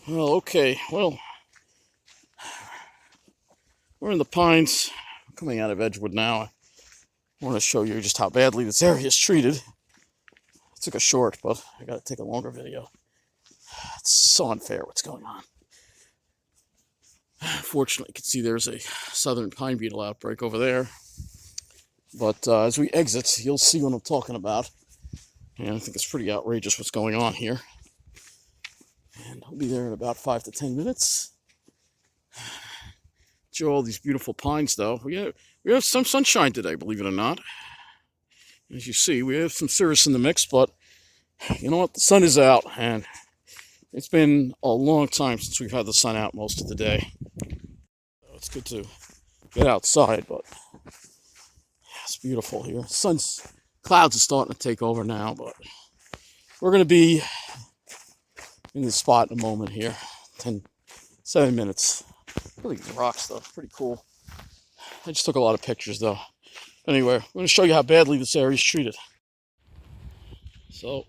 Well, okay. Well, we're in the pines, coming out of Edgewood now. I want to show you just how badly this area is treated. I took a short, but I got to take a longer video. It's so unfair what's going on. Fortunately, you can see there's a southern pine beetle outbreak over there. But as we exit, you'll see what I'm talking about. And I think it's pretty outrageous what's going on here. And I'll be there in about 5 to 10 minutes. Show all these beautiful pines, though. We have some sunshine today, believe it or not. As you see, we have some cirrus in the mix, but you know what? The sun is out, and it's been a long time since we've had the sun out most of the day. So it's good to get outside, but it's beautiful here. Clouds are starting to take over now, but we're going to be in this spot in a moment here. 7 minutes. Look at these rocks, though. Pretty cool. I just took a lot of pictures, though. Anyway, I'm going to show you how badly this area is treated. So,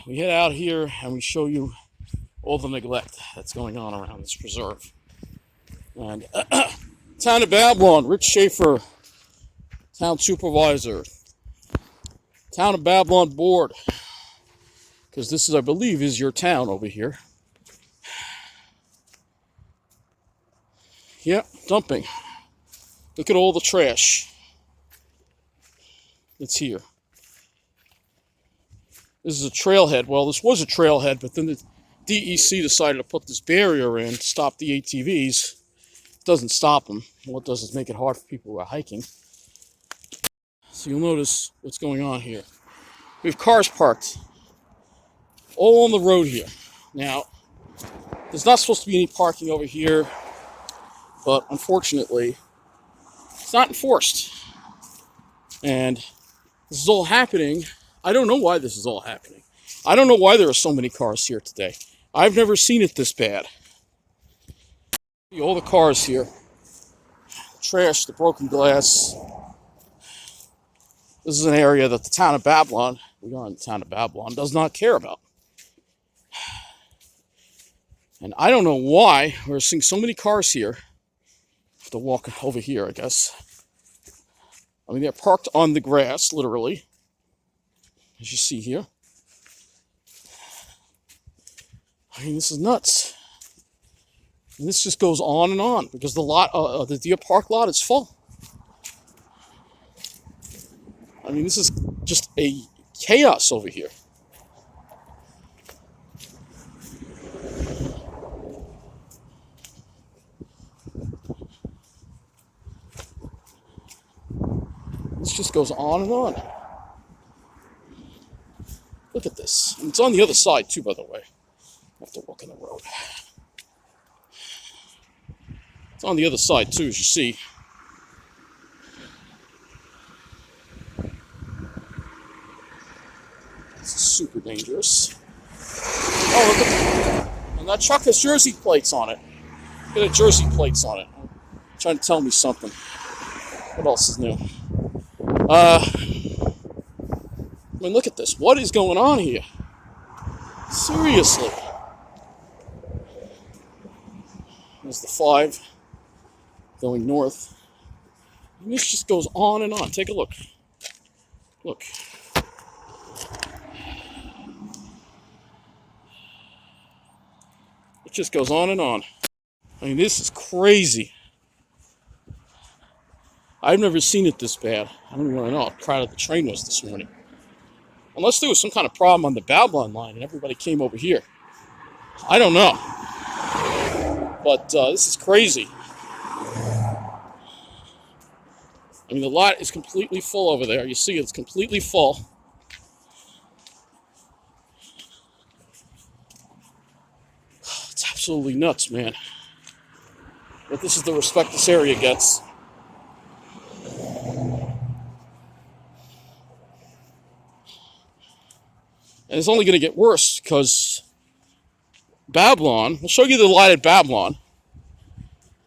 we head out here and we show you all the neglect that's going on around this preserve. And Town of Babylon, Rich Schaefer, Town Supervisor, Town of Babylon Board, because this is, I believe, is your town over here. Yeah, dumping. Look at all the trash that's here. This is a trailhead. Well, this was a trailhead, but then the DEC decided to put this barrier in to stop the ATVs. It doesn't stop them. What it does is make it hard for people who are hiking. So you'll notice what's going on here. We have cars parked all on the road here. Now, there's not supposed to be any parking over here, but unfortunately, it's not enforced. And this is all happening. I don't know why this is all happening. I don't know why there are so many cars here today. I've never seen it this bad. All the cars here. Trash, the broken glass. This is an area that the town of Babylon, we are in the town of Babylon, does not care about. And I don't know why we're seeing so many cars here. I have to walk over here, I guess. I mean, they're parked on the grass, literally, as you see here. I mean, this is nuts. And this just goes on because the Deer Park lot is full. I mean, this is just a chaos over here. This just goes on and on. Look at this. And it's on the other side, too, by the way. I have to walk in the road. It's on the other side, too, as you see. This is super dangerous. Oh, look at that. And that truck has Jersey plates on it. Look at the Jersey plates on it. Trying to tell me something. What else is new? I mean, look at this. What is going on here? Seriously. There's the 5 going north. And this just goes on and on. Take a look. Look. It just goes on and on. I mean, this is crazy. I've never seen it this bad. I don't even know how crowded the train was this morning. Unless there was some kind of problem on the Babylon line and everybody came over here. I don't know. But this is crazy. I mean, the lot is completely full over there. You see it's completely full. It's absolutely nuts, man. But this is the respect this area gets. And it's only going to get worse because Babylon, we'll show you the light at Babylon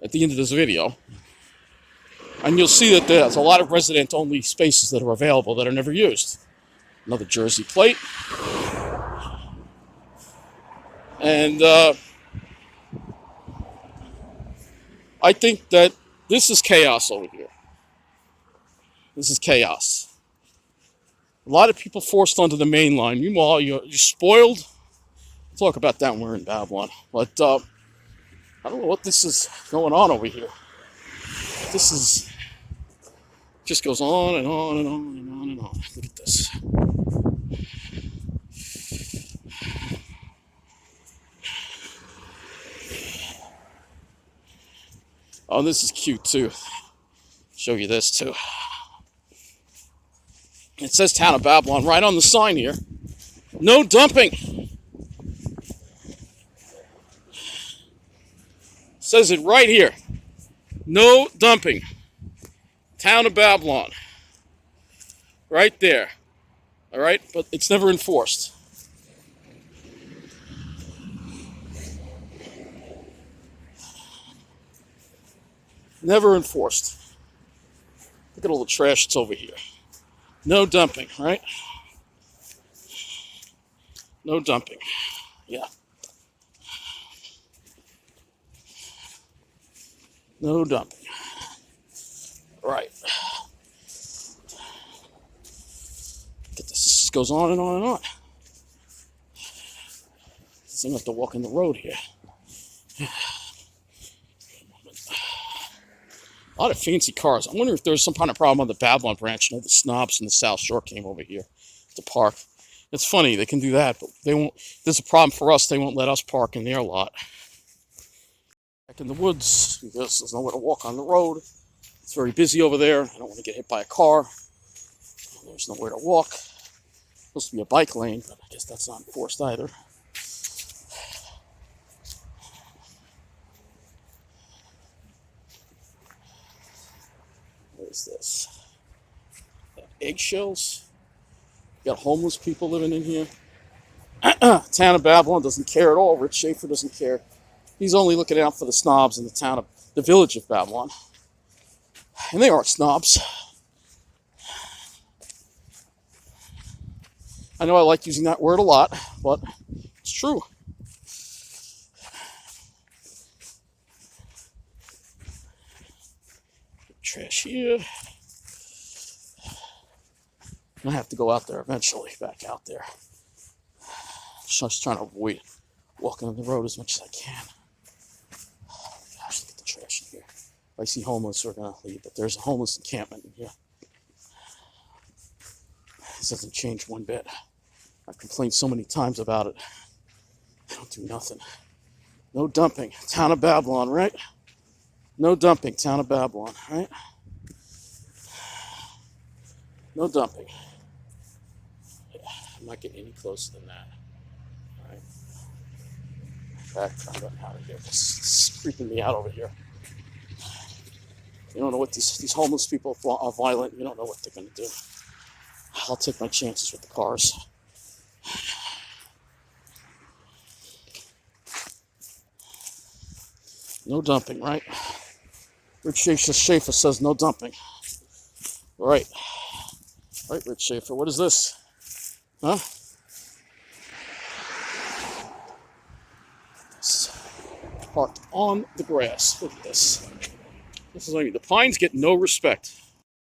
at the end of this video. And you'll see that there's a lot of resident-only spaces that are available that are never used. Another Jersey plate. And I think that this is chaos over here. This is chaos. A lot of people forced onto the main line. Meanwhile, you're spoiled. We'll talk about that when we're in Babylon. But I don't know what this is going on over here. This is just goes on and on and on and on and on. Look at this. Oh, this is cute too. Show you this too. It says Town of Babylon right on the sign here. No dumping. Says it right here. No dumping. Town of Babylon. Right there. All right, but it's never enforced. Never enforced. Look at all the trash that's over here. No dumping, right? No dumping. Yeah. No dumping. Right. Look at this. This goes on and on and on. So I'm going to have to walk in the road here. A lot of fancy cars. I wonder if there's some kind of problem on the Babylon branch and all the snobs in the South Shore came over here to park. It's funny, they can do that, but they won't. There's a problem for us. They won't let us park in their lot. Back in the woods, because there's nowhere to walk on the road. It's very busy over there. I don't want to get hit by a car. There's nowhere to walk. It's supposed to be a bike lane, but I guess that's not enforced either. What is this? Eggshells. You got homeless people living in here. Town of Babylon doesn't care at all. Rich Schaefer doesn't care. He's only looking out for the snobs in the village of Babylon. And they aren't snobs. I know I like using that word a lot, but it's true. Trash here. I have to go out there eventually, back out there. Just trying to avoid walking on the road as much as I can. Oh gosh, look at the trash in here. If I see homeless, we're going to leave, but there's a homeless encampment in here. This doesn't change one bit. I've complained so many times about it. They don't do nothing. No dumping. Town of Babylon, right? No dumping. Town of Babylon, right? No dumping. Yeah, I'm not getting any closer than that. All right. Back, I'm running out of here. This is freaking me out over here. You don't know what these homeless people are violent. You don't know what they're going to do. I'll take my chances with the cars. No dumping, right? Rich Schaefer says no dumping. Right. Right, Rich Schaefer. What is this? Huh? It's parked on the grass. Look at this. This is what I mean. The pines get no respect.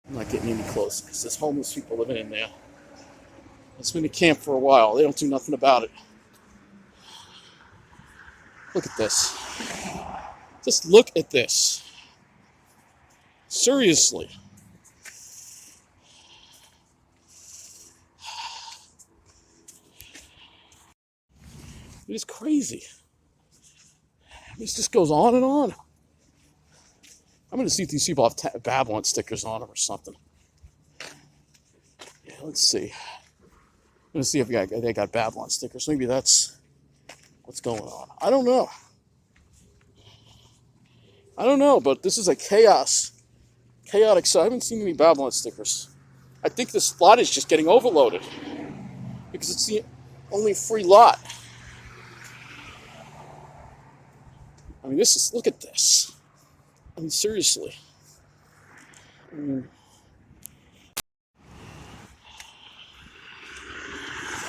I'm not getting any closer because there's homeless people living in there. It's been a camp for a while. They don't do nothing about it. Look at this. Just look at this. Seriously. It is crazy. This just goes on and on. I'm going to see if these people have Babylon stickers on them or something. Yeah, let's see. I'm going to see if they got Babylon stickers. Maybe that's what's going on. I don't know. But this is a chaotic site. I haven't seen any Babylon stickers. I think this lot is just getting overloaded because it's the only free lot. I mean, look at this. I mean, seriously.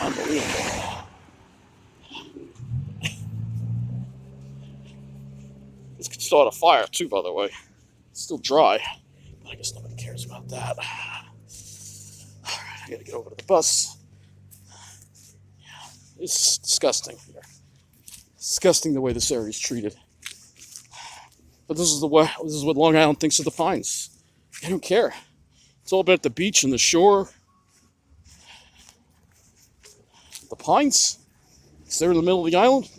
Unbelievable. This could start a fire too, by the way. It's still dry, but I guess nobody cares about that. Alright, I gotta get over to the bus. It's disgusting here. Disgusting the way this area is treated. But this is what Long Island thinks of the pines. They don't care. It's all about the beach and the shore. The pines? Because they're in the middle of the island?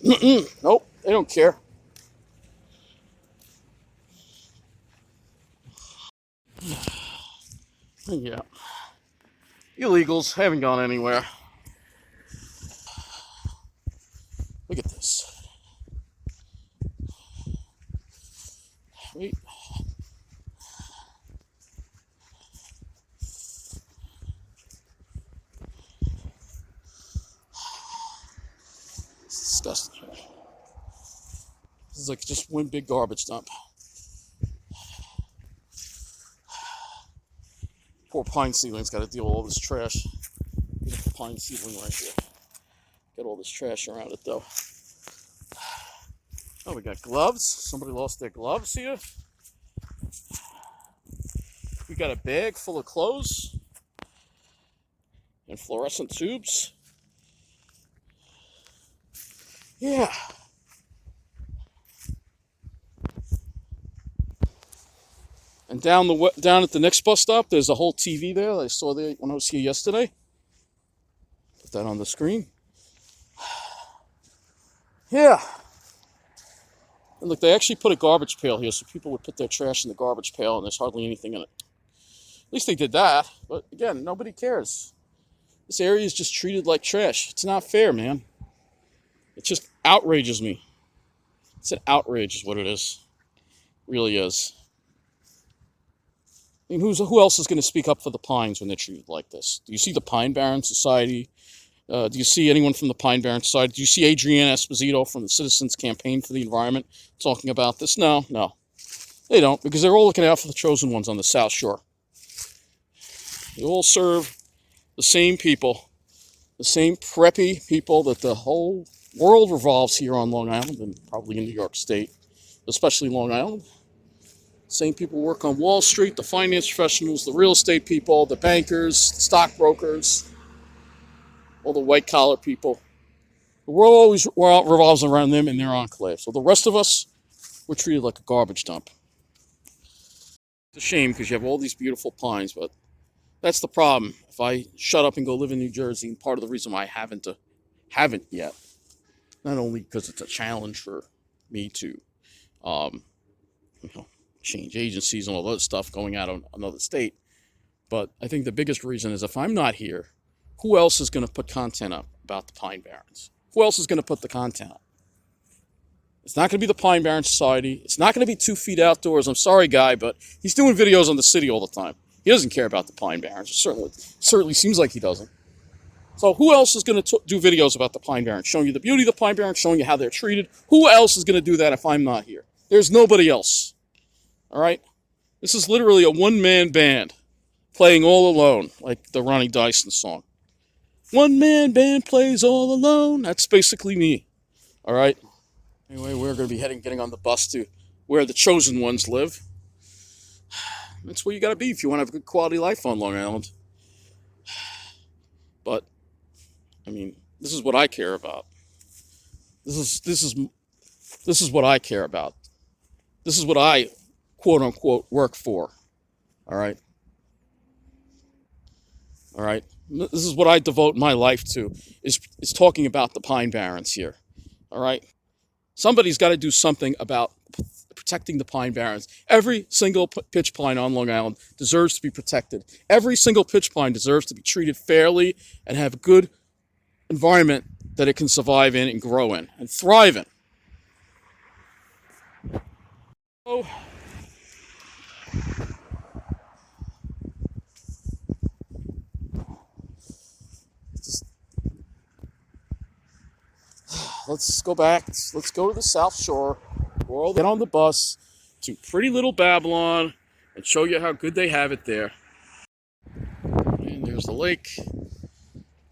Nope, they don't care. Yeah. Illegals haven't gone anywhere. Look at this. Wait. It's disgusting. This is like just one big garbage dump. Poor pine seedling's got to deal with all this trash. Beautiful pine seedling right here. Got all this trash around it though. Oh, we got gloves. Somebody lost their gloves here. We got a bag full of clothes and fluorescent tubes. Yeah. And down at the next bus stop, there's a whole TV there that I saw there when I was here yesterday. Put that on the screen. Yeah. And look, they actually put a garbage pail here so people would put their trash in the garbage pail and there's hardly anything in it. At least they did that. But again, nobody cares. This area is just treated like trash. It's not fair, man. It just outrages me. It's an outrage is what it is. It really is. I mean, who else is going to speak up for the pines when they're treated like this? Do you see the Pine Barrens Society? Do you see anyone from the Pine Barrens Society? Do you see Adrienne Esposito from the Citizens Campaign for the Environment talking about this? No. They don't, because they're all looking out for the chosen ones on the South Shore. They all serve the same people, the same preppy people that the whole world revolves here on Long Island and probably in New York State, especially Long Island. Same people work on Wall Street, the finance professionals, the real estate people, the bankers, the stockbrokers, all the white-collar people. The world always revolves around them and their enclave. So the rest of us, we're treated like a garbage dump. It's a shame because you have all these beautiful pines, but that's the problem. If I shut up and go live in New Jersey, and part of the reason why I haven't yet, not only because it's a challenge for me to, change agencies and all that stuff going out on another state. But I think the biggest reason is if I'm not here, who else is going to put content up about the Pine Barrens? Who else is going to put the content up? It's not going to be the Pine Barrens Society. It's not going to be 2 Feet Outdoors. I'm sorry, guy, but he's doing videos on the city all the time. He doesn't care about the Pine Barrens. It certainly seems like he doesn't. So who else is going to do videos about the Pine Barrens, showing you the beauty of the Pine Barrens, showing you how they're treated? Who else is going to do that if I'm not here? There's nobody else. All right? This is literally a one-man band playing all alone, like the Ronnie Dyson song. One-man band plays all alone. That's basically me. All right? Anyway, we're going to be getting on the bus to where the chosen ones live. That's where you got to be if you want to have a good quality life on Long Island. But, I mean, this is what I care about. This is what I care about. This is what I, quote unquote, work for. All right? All right? This is what I devote my life to, is talking about the Pine Barrens here. All right? Somebody's got to do something about protecting the Pine Barrens. Every single pitch pine on Long Island deserves to be protected. Every single pitch pine deserves to be treated fairly and have a good environment that it can survive in and grow in and thrive in. So, let's go back. Let's go to the South Shore. We'll get on the bus to pretty little Babylon and show you how good they have it there. And there's the lake.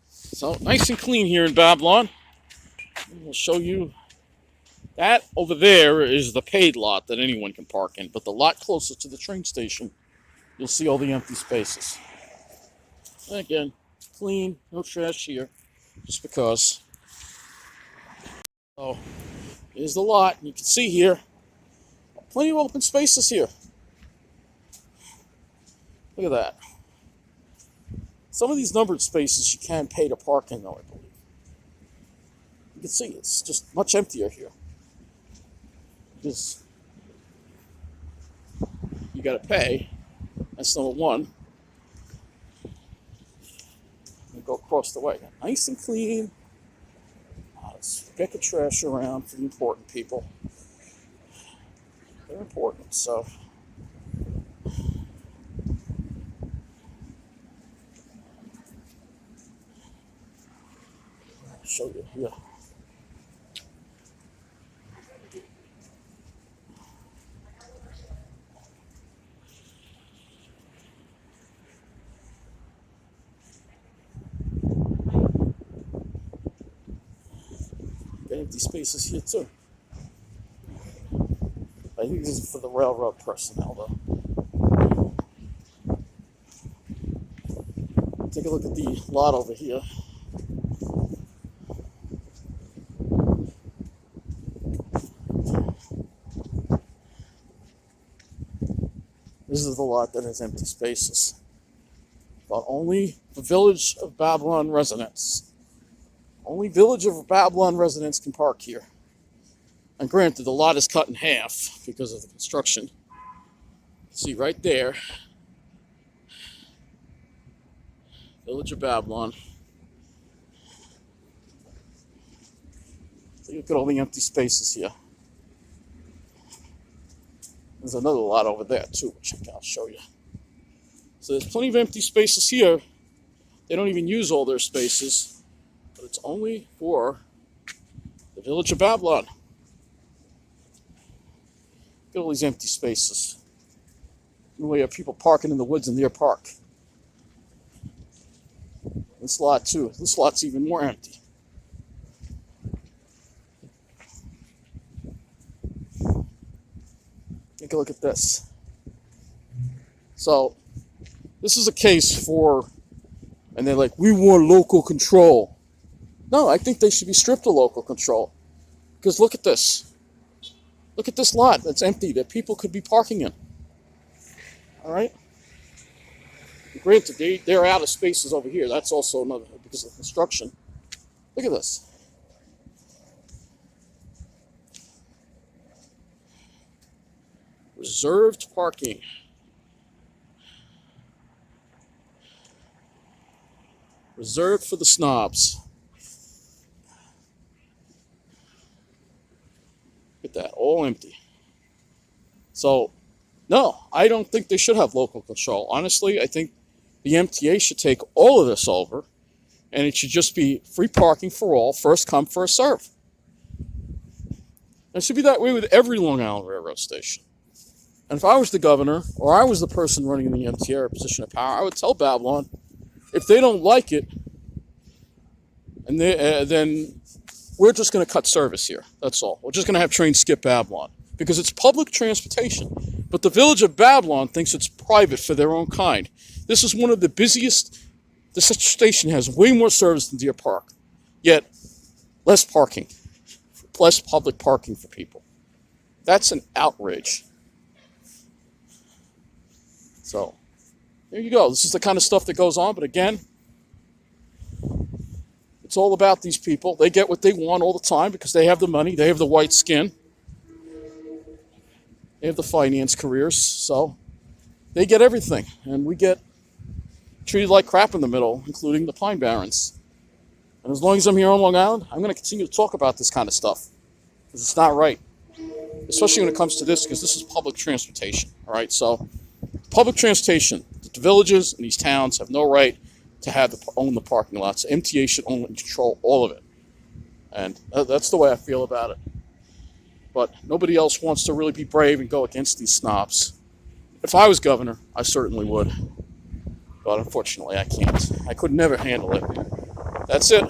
So nice and clean here in Babylon. We'll show you That over there is the paid lot that anyone can park in, but the lot closer to the train station, you'll see all the empty spaces. And again, clean, no trash here, just because. So, here's the lot. You can see here, plenty of open spaces here. Look at that. Some of these numbered spaces you can pay to park in, though, I believe. You can see it's just much emptier here. Because you got to pay. That's number one. And go across the way. Nice and clean. Let's get the trash around for the important people. They're important, so. I'll show you here. Empty spaces here too. I think this is for the railroad personnel, though. Take a look at the lot over here. This is the lot that has empty spaces, but only the Village of Babylon residents. Only Village of Babylon residents can park here. And granted, the lot is cut in half because of the construction. See right there, Village of Babylon. So look at all the empty spaces here. There's another lot over there too, which I'll show you. So there's plenty of empty spaces here. They don't even use all their spaces. But it's only for the Village of Babylon. Look at all these empty spaces. We have people parking in the woods in Deer Park. This lot too. This lot's even more empty. Take a look at this. So, this is a case for, and they're like, we want local control. No, I think they should be stripped of local control. Because look at this. Look at this lot that's empty that people could be parking in. All right? Granted, they're out of spaces over here. That's also another, because of construction. Look at this. Reserved parking. Reserved for the snobs. Look at that, all empty. So, no, I don't think they should have local control. Honestly, I think the MTA should take all of this over, and it should just be free parking for all, first come, first serve. It should be that way with every Long Island Railroad station. And if I was the governor, or I was the person running in the MTA or position of power, I would tell Babylon, if they don't like it, and then we're just going to cut service here. That's all. We're just going to have trains skip Babylon. Because it's public transportation. But the Village of Babylon thinks it's private for their own kind. This is one of the busiest. This station has way more service than Deer Park. Yet, less parking. Less public parking for people. That's an outrage. So, there you go. This is the kind of stuff that goes on. But again, it's all about these people. They get what they want all the time because they have the money. They have the white skin. They have the finance careers. So, they get everything. And we get treated like crap in the middle, including the Pine Barrens. And as long as I'm here on Long Island, I'm going to continue to talk about this kind of stuff. Because it's not right. Especially when it comes to this, because this is public transportation. All right, so public transportation. The villages and these towns have no right to own the parking lots. MTA should own and control all of it. And that's the way I feel about it. But nobody else wants to really be brave and go against these snobs. If I was governor, I certainly would. But unfortunately, I can't. I could never handle it. That's it.